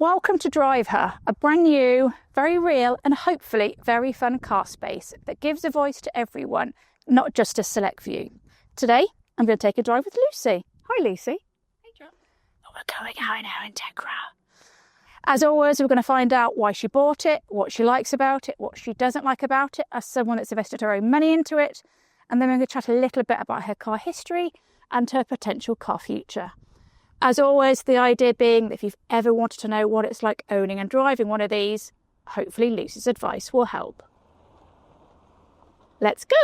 Welcome to DrivHer, a brand new, very real and hopefully very fun car space that gives a voice to everyone, not just a select few. Today, I'm going to take a drive with Lucy. Hi Lucy. Hey John. We're going out in our Integra. As always, we're going to find out why she bought it, what she likes about it, what she doesn't like about it, as someone that's invested her own money into it, and then we're going to chat a little bit about her car history and her potential car future. As always, the idea being that if you've ever wanted to know what it's like owning and driving one of these, hopefully Lucy's advice will help. Let's go!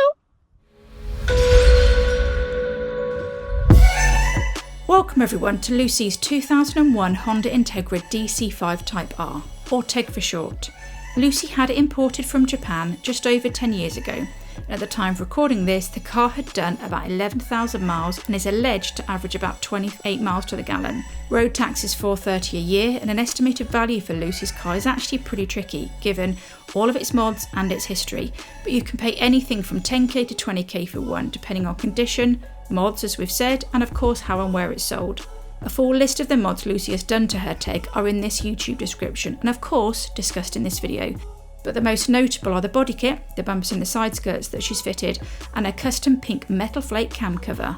Welcome everyone to Lucy's 2001 Honda Integra DC5 Type R, or TEG for short. Lucy had it imported from Japan just over 10 years ago. At the time of recording this, the car had done about 11,000 miles and is alleged to average about 28 miles to the gallon. Road tax is $430 a year, and an estimated value for Lucy's car is actually pretty tricky given all of its mods and its history, but you can pay anything from 10k to 20k for one, depending on condition, mods as we've said, and of course how and where it's sold. A full list of the mods Lucy has done to her TEG are in this YouTube description and of course discussed in this video. But the most notable are the body kit, the bumpers and the side skirts that she's fitted, and a custom pink metal flake cam cover.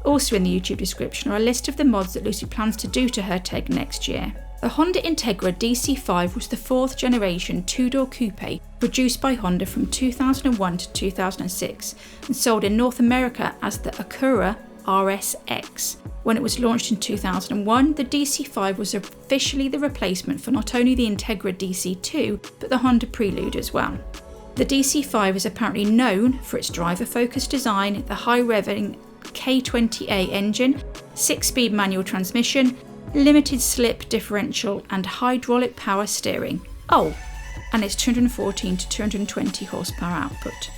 Also in the YouTube description are a list of the mods that Lucy plans to do to her TEG next year. The Honda Integra DC5 was the fourth generation two-door coupe produced by Honda from 2001 to 2006 and sold in North America as the Acura RSX. When it was launched in 2001, the DC5 was officially the replacement for not only the Integra DC2, but the Honda Prelude as well. The DC5 is apparently known for its driver-focused design, the high-revving K20A engine, 6-speed manual transmission, limited slip differential and hydraulic power steering. Oh, and its 214 to 220 horsepower output.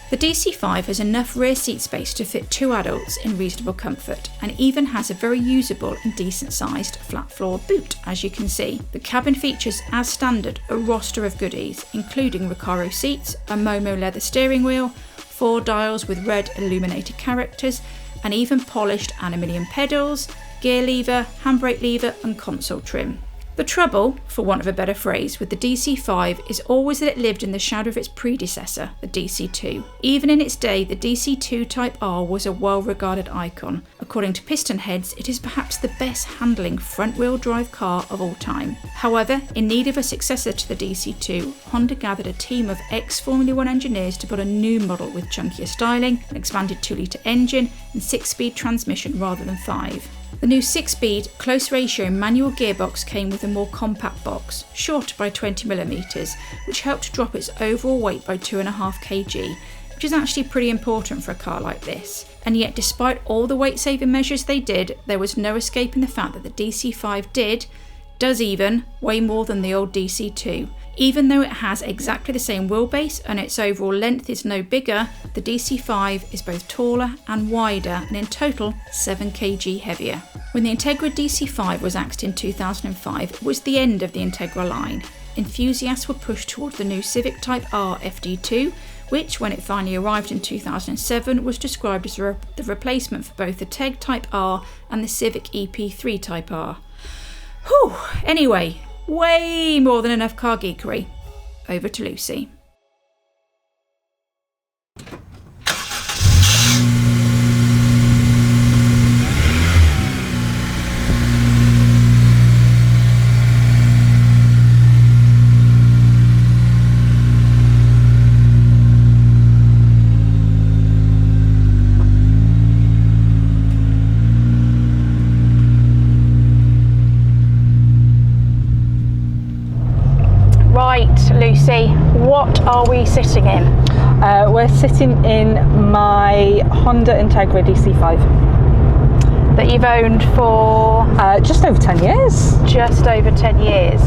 The DC5 has enough rear seat space to fit two adults in reasonable comfort and even has a very usable and decent sized flat floor boot, as you can see. The cabin features as standard a roster of goodies including Recaro seats, a Momo leather steering wheel, 4 dials with red illuminated characters and even polished aluminium pedals, gear lever, handbrake lever and console trim. The trouble, for want of a better phrase, with the DC5 is always that it lived in the shadow of its predecessor, the DC2. Even in its day, the DC2 Type R was a well-regarded icon. According to piston heads, it is perhaps the best handling front-wheel drive car of all time. However, in need of a successor to the DC2, Honda gathered a team of ex-Formula 1 engineers to build a new model with chunkier styling, an expanded 2-litre engine and 6-speed transmission rather than 5. The new 6-speed, close-ratio manual gearbox came with a more compact box, shorter by 20mm, which helped drop its overall weight by 2.5 kg, which is actually pretty important for a car like this. And yet, despite all the weight-saving measures they did, there was no escaping the fact that the DC5 does even, weigh more than the old DC2. Even though it has exactly the same wheelbase and its overall length is no bigger, the DC5 is both taller and wider and in total 7 kg heavier. When the Integra DC5 was axed in 2005, it was the end of the Integra line. Enthusiasts were pushed toward the new Civic Type R FD2, which, when it finally arrived in 2007, was described as the replacement for both the TEG Type R and the Civic EP3 Type R. Whew, anyway, way more than enough car geekery. Over to Lucy. Lucy, what are we sitting in? We're sitting in my Honda Integra DC5. That you've owned for? Just over 10 years. Just over 10 years.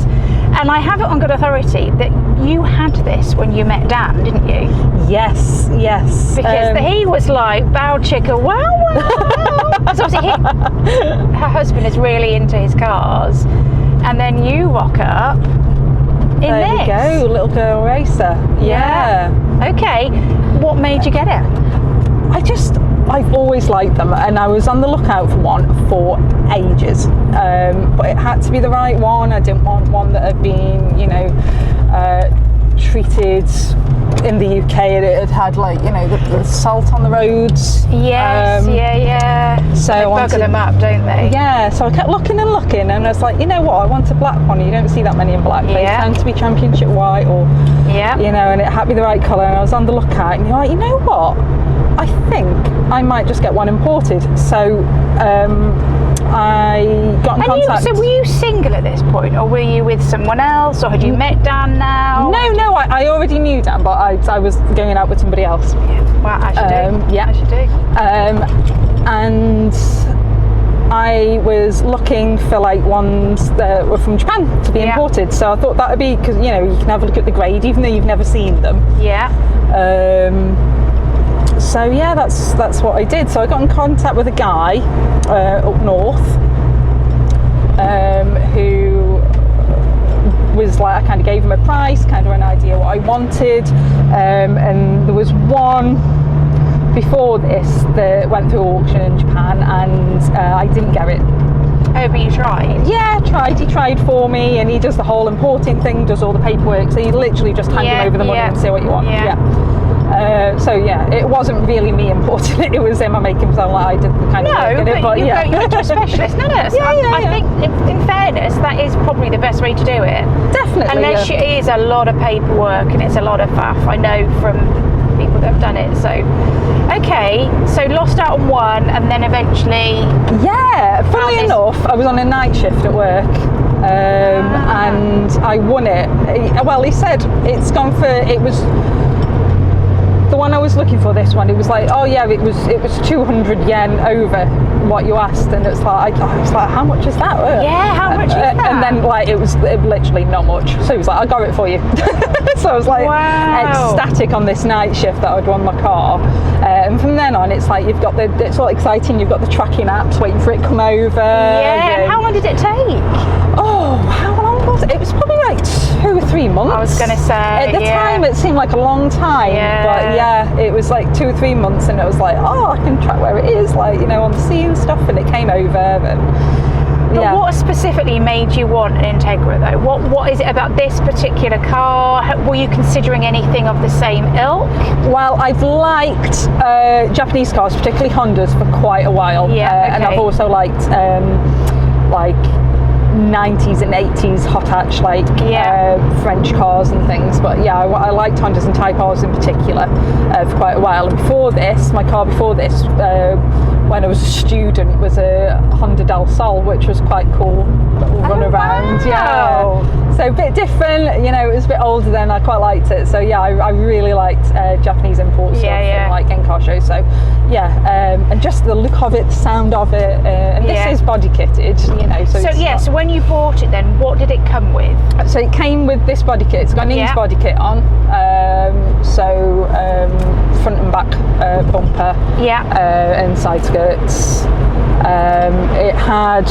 And I have it on good authority that you had this when you met Dan, didn't you? Yes, yes. Because he was like, bow chicka, wow, wow. Because obviously her husband is really into his cars. And then you rock up in there this. There you go, little girl racer. Yeah. Okay, what made you get it? I've always liked them, and I was on the lookout for one for ages. but it had to be the right one. I didn't want one that had been, you know, treated in the UK and it had like, you know, the salt on the roads. Yes, So they I wanted bugger them up, don't they? Yeah, so I kept looking and looking, and I was like, you know what, I want a black one. You don't see that many in black. They tend to be championship white, or you know, and it had to be the right colour. And I was on the lookout, and you're like, you know what, I think I might just get one imported. So I got in contact. So were you single at this point, or were you with someone else, or had you met Dan now? No, I already knew Dan, but I was going out with somebody else. Well, as you do. Yeah. As you do. And I was looking for like ones that were from Japan to be imported. So I thought that would be, because, you know, you can have a look at the grade, even though you've never seen them. Yeah. So yeah, that's what I did. So I got in contact with a guy up north who was like, I kind of gave him a price, kind of an idea what I wanted, and there was one before this that went through auction in Japan, and I didn't get it. Oh, but you tried? Yeah, he tried for me, and he does the whole importing thing, does all the paperwork, so you literally just hand him over the money and say what you want. So yeah, it wasn't really me importing it, it was him. I make him sound like I did the kind of work in it, but you went to a specialist. No, I think in fairness, that is probably the best way to do it. Definitely. Unless it is a lot of paperwork and it's a lot of faff. I know from people that have done it. So okay, so lost out on one, and then eventually funnily enough, I was on a night shift at work, and I won it. Well, he said it's gone for, it was the one I was looking for, this one, it was like, oh yeah, it was 200 yen over what you asked, and it's like, I was like, how much is that worth? Yeah, how much is that? And then like it was literally not much, so he was like, I got it for you. So I was like ecstatic on this night shift that I'd won my car, and from then on it's like, you've got it's all exciting, you've got the tracking apps waiting for it to come over. And how long did it take? Oh, how long was it? It was probably like 2 or 3 months. I was going to say, at the time it seemed like a long time, but it was like 2 or 3 months, and it was like, oh, I can track where it is, like, you know, on the sea and stuff, and it came over. But what specifically made you want an Integra though? What is it about this particular car? Were you considering anything of the same ilk? Well, I've liked Japanese cars, particularly Hondas, for quite a while. And I've also liked like 90s and 80s hot hatch, like French cars and things. But yeah, I liked Hondas and Type Rs in particular for quite a while. And before this, my car before this, when I was a student, was a Honda Del Sol, which was quite cool. Little run around. Wow. Yeah. So a bit different, you know, it was a bit older then, I quite liked it. So yeah, I really liked Japanese import stuff and like in-car shows. So yeah, and just the look of it, the sound of it, and this is body kitted, you know. So when you bought it then, what did it come with? So it came with this body kit. It's got an ease body kit on. Front and back bumper. And side skirts. It had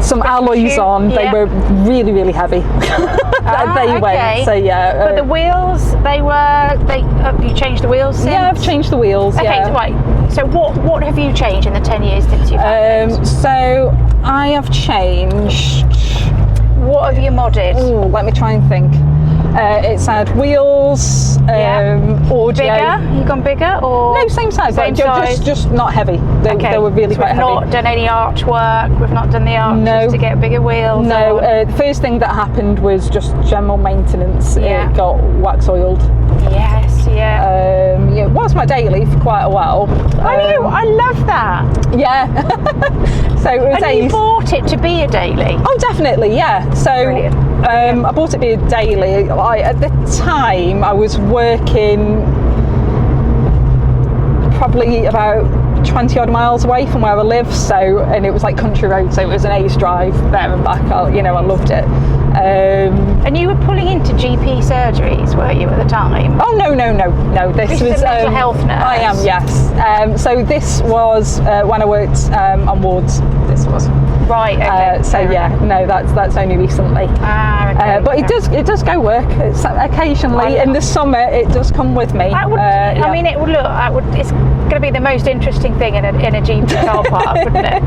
some alloys on. They were really, really heavy. They went. So yeah. But the wheels, you changed the wheels since? Yeah, I've changed the wheels. Okay, right. So what have you changed in the 10 years since you've had it? So I have changed. What have you modded? Oh, let me try and think. It's had wheels, audio. Bigger? You gone bigger or? No, same size. Just not heavy. They were really quite heavy. We've not done any archwork. We've not done the arches to get bigger wheels. No, the first thing that happened was just general maintenance. It got wax oiled. Yes, it was my daily for quite a while. I know, I love that. Yeah. So it was. And you bought it to be a daily? Oh, definitely, yeah. So I bought it to be a daily. At the time, I was working probably about 20 odd miles away from where I live, and it was like country road, so it was an ace drive there and back. I loved it. And you were pulling into GP surgeries, were you, at the time? Oh no! This was a mental health nurse. I am, yes. So this was when I worked on wards. This was right. Okay. That's only recently. But it does go work. It's occasionally in the summer. It does come with me. I mean, it would look. It's going to be the most interesting thing in a GP car park, wouldn't it?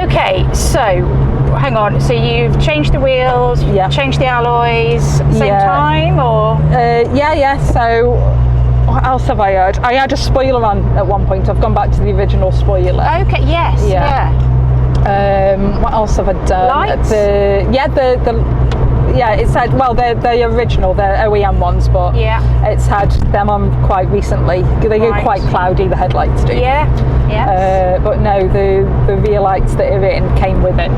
Okay, so hang on. So you've changed the wheels, changed the alloys, same time, or? Yeah. So what else have I had? I had a spoiler on at one point. I've gone back to the original spoiler. Okay. Yes. Yeah. What else have I done? Lights? It's had, well, they're original, they're OEM ones, but it's had them on quite recently. They go quite cloudy, the headlights do. But no, the rear lights that are in came with it.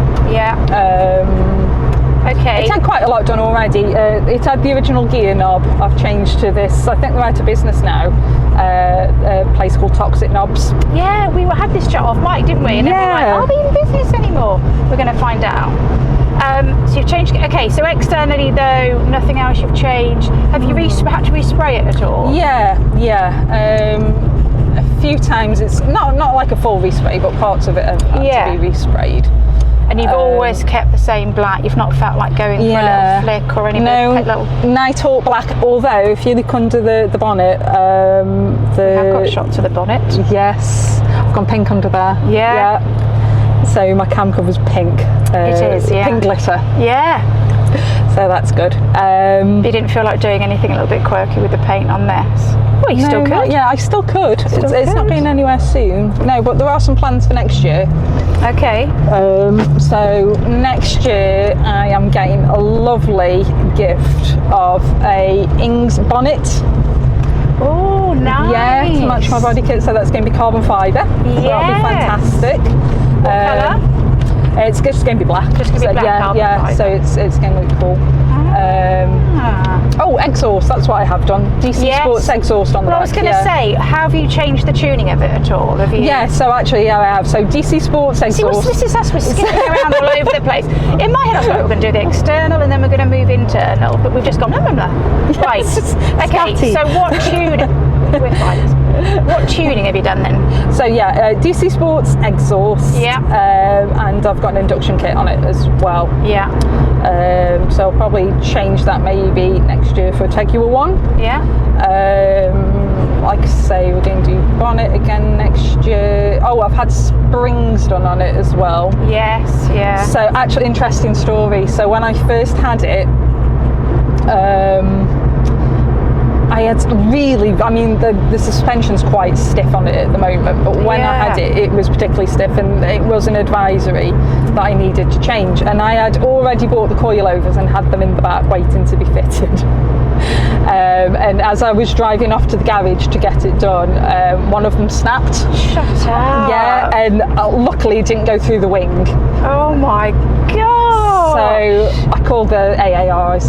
Okay. It's had quite a lot done already. It had the original gear knob. I've changed to this. I think they're out of business now. A place called Toxic Knobs. Yeah, we had this chat off mic, didn't we? And then we were like, are they in business anymore? We're going to find out. So you've changed. Okay, so externally though, nothing else you've changed. Have you had to respray it at all? Yeah. A few times. It's not like a full respray, but parts of it have had to be resprayed. And you've always kept the same black. You've not felt like going for a little flick or anything. No, Night Hawk black. Although if you look under the bonnet, we have got shots of the bonnet. Yes, I've gone pink under there. Yeah. So my cam cover's pink. It is, pink glitter. Yeah. So that's good. You didn't feel like doing anything a little bit quirky with the paint on this? Well, you still could. I still could. It's not going anywhere soon. No, but there are some plans for next year. Okay. So next year I am getting a lovely gift of a Ings bonnet. Oh, nice. Yeah, to match my body kit. So that's going to be carbon fibre. Yeah. So that'll be fantastic. What colour? It's just going to be black. Just going to be black carbon fibre. So it's going to look cool. Exhaust, that's what I have done. DC Sports exhaust on the back. I was going to say, have you changed the tuning of it at all? Have you? Yeah, so actually, I have. So DC Sports exhaust. See, this is us, we're skipping around all over the place. In my head, I was like, we're going to do the external and then we're going to move internal, but we've just gone, blah. Right, okay, so what tuning? We're fine. What tuning have you done then? So DC Sports exhaust. And I've got an induction kit on it as well. So I'll probably change that maybe next year for a Integra one. Like I say, we're going to do bonnet again next year. Oh, I've had springs done on it as well. So actually, interesting story. So when I first had it, I had the suspension's quite stiff on it at the moment, but when I had it, it was particularly stiff, and it was an advisory that I needed to change. And I had already bought the coilovers and had them in the back waiting to be fitted. And as I was driving off to the garage to get it done, one of them snapped. Shut up. Yeah, and luckily it didn't go through the wing. Oh my god. So I called the AAR.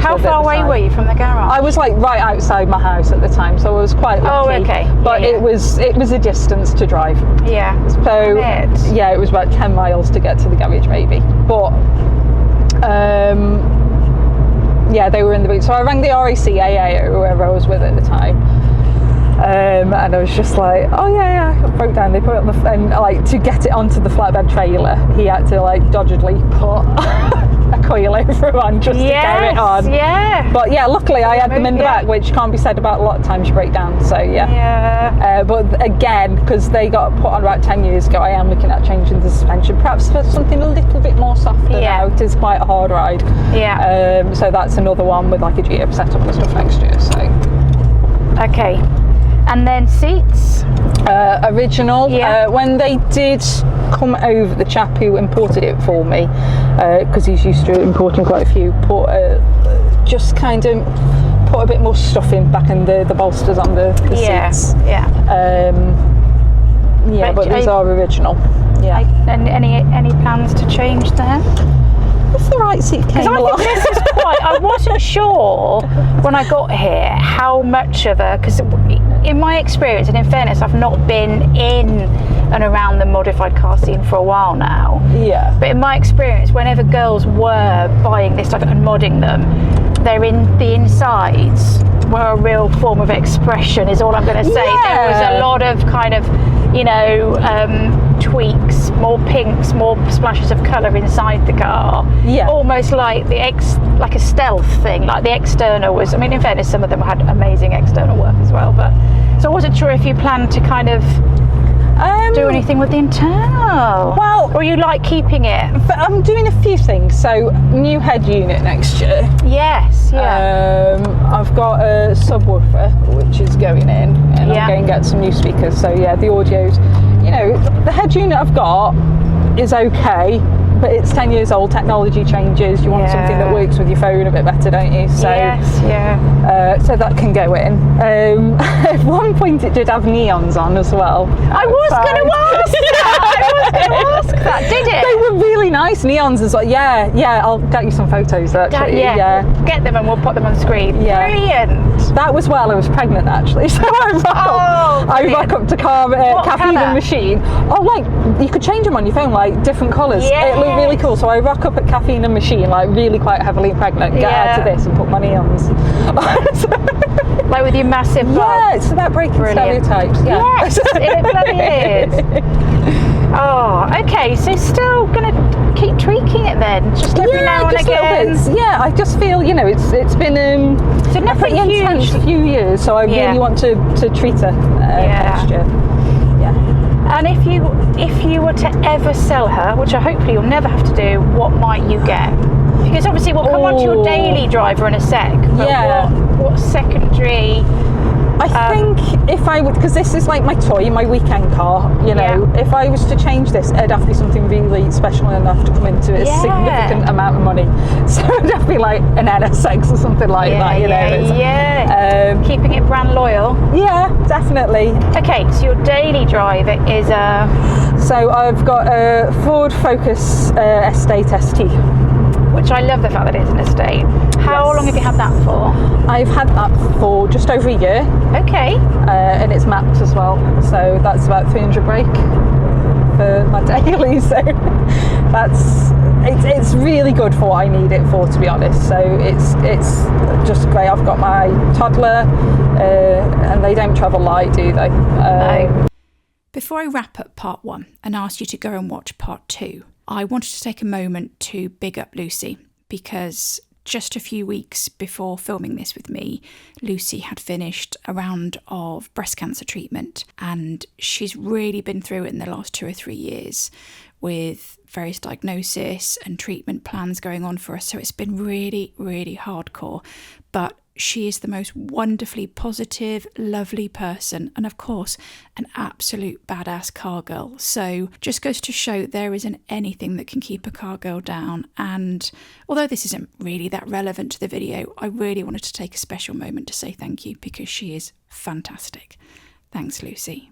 How far away were you from the garage? I was like right outside my house at the time, so I was quite lucky. Oh, okay. But it was a distance to drive. So it was about 10 miles to get to the garage maybe. But they were in the boot. So I rang the RACAA or whoever I was with at the time. And I was just like, I broke down. They put it on to get it onto the flatbed trailer, he had to doggedly put a coilover on just to get it on. But luckily I had them in the back, which can't be said about a lot of times you break down. So but again, because they got put on about 10 years ago, I am looking at changing the suspension, perhaps for something a little bit more softer now. It is quite a hard ride. So that's another one with like a GM setup and stuff next year. So okay. And then seats? Original. When they did come over, the chap who imported it for me, because he's used to importing quite a few, just kind of put a bit more stuff in back in the bolsters on the seats. But these are original. And any plans to change there? If the right seat came along. This is I wasn't sure when I got here how much of because in my experience, and in fairness, I've not been in and around the modified car scene for a while now. But in my experience, whenever girls were buying this stuff and modding them, the insides were a real form of expression, is all I'm going to say. There was a lot of kind of, tweaks, more pinks, more splashes of colour inside the car. Almost like like a stealth thing. Like the external was, in fairness, some of them had amazing external work as well. But so I wasn't sure if you planned to kind of do anything with the internal? Well, or you like keeping it? But I'm doing a few things. So, new head unit next year. Yes, yeah. I've got a subwoofer which is going in, and I'm going to get some new speakers. So yeah, the audio's, you know, the head unit I've got is okay, but it's 10 years old. Technology changes. You want something that works with your phone a bit better, don't you? So, yes, yeah. So that can go in. At one point, it did have neons on as well. I was going to ask that. Did it? They were really nice neons as well. Yeah, I'll get you some photos actually. Get them and we'll put them on screen. Yeah. Brilliant. That was while I was pregnant actually. So I rock up to Caffeine and Machine. Oh, like you could change them on your phone, like different colours. It looked really cool. So I rock up at Caffeine and Machine, like really quite heavily pregnant, get out to this and put my neons. Like with your massive bob. Yeah, it's about breaking stereotypes. Yeah. Yes, it bloody is. Oh, okay. So still gonna keep tweaking it then, just every now and again. Yeah, I just feel, you know, it's been so a pretty intense few years, so I really want to treat her next year. Yeah. And if you were to ever sell her, which I hopefully you'll never have to do, what might you get? Because obviously we'll come on to your daily driver in a sec. But what secondary? I think if I would, because this is like my toy, my weekend car, you know, if I was to change this, it'd have to be something really special enough to come into a significant amount of money. So it'd have to be like an NSX or something like that, you know. Keeping it brand loyal. Yeah, definitely. Okay, so your daily driver is a... So I've got a Ford Focus Estate ST. Which I love the fact that it's an estate. How long have you had that for? I've had that for just over a year. Okay. And it's mapped as well, so that's about 300 brake for my daily. So it's really good for what I need it for, to be honest. So it's just great. I've got my toddler, and they don't travel light, do they? No. Before I wrap up part 1 and ask you to go and watch part 2, I wanted to take a moment to big up Lucy, because just a few weeks before filming this with me, Lucy had finished a round of breast cancer treatment, and she's really been through it in the last 2 or 3 years with various diagnosis and treatment plans going on for her. So it's been really, really hardcore, but she is the most wonderfully positive, lovely person, and of course, an absolute badass car girl. So just goes to show there isn't anything that can keep a car girl down. And although this isn't really that relevant to the video, I really wanted to take a special moment to say thank you, because she is fantastic. Thanks, Lucy.